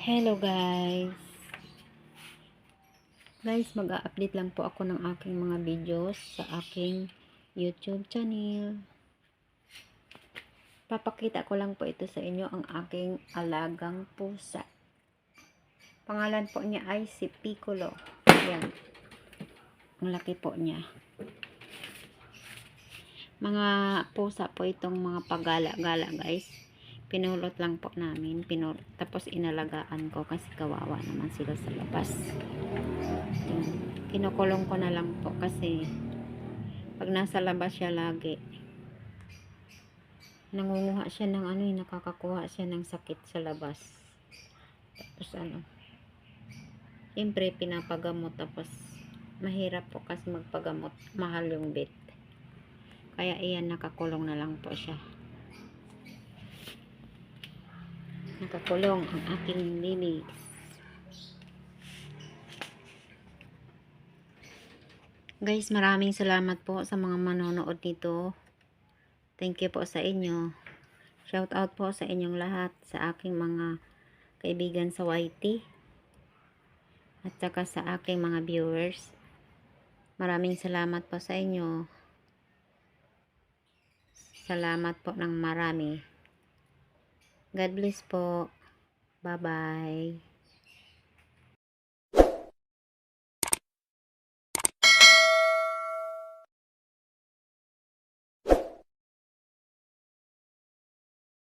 Hello guys. Mag-a-update lang po ako ng aking mga videos sa aking YouTube channel. Papakita ko lang po ito sa inyo ang aking alagang pusa. Pangalan po niya ay si Piccolo. Ayan. Ang laki po niya. Mga pusa po itong mga pagala-gala guys. Pinulot lang po namin. Tapos inalagaan ko kasi kawawa naman sila sa labas. Kinukulong ko na lang po kasi pag nasa labas siya lagi nangunguha siya ng nakakakuha siya ng sakit sa labas. Tapos siyempre pinapagamot, tapos mahirap po kasi magpagamot, mahal yung vet. Kaya iyan, nakakulong na lang po siya. Nakakulong ang aking baby. Guys, maraming salamat po sa mga manonood nito. Thank you po sa inyo. Shout out po sa inyong lahat, sa aking mga kaibigan sa YT at saka sa aking mga viewers. Maraming salamat po sa inyo. Salamat po ng marami. God bless po. Bye bye.